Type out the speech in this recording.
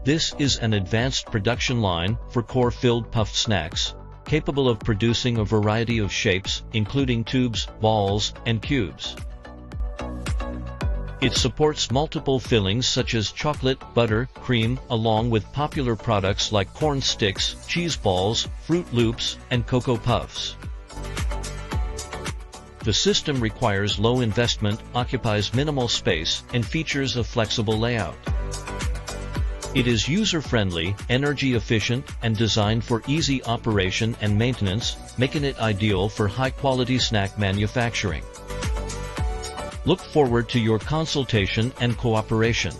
This is an advanced production line for core-filled puffed snacks, capable of producing a variety of shapes, including tubes, balls, and cubes. It supports multiple fillings such as chocolate, butter, cream, along with popular products like corn sticks, cheese balls, Fruit Loops, and Cocoa Puffs. The system requires low investment, occupies minimal space, and features a flexible layout. It is user-friendly, energy-efficient, and designed for easy operation and maintenance, making it ideal for high-quality snack manufacturing. Look forward to your consultation and cooperation.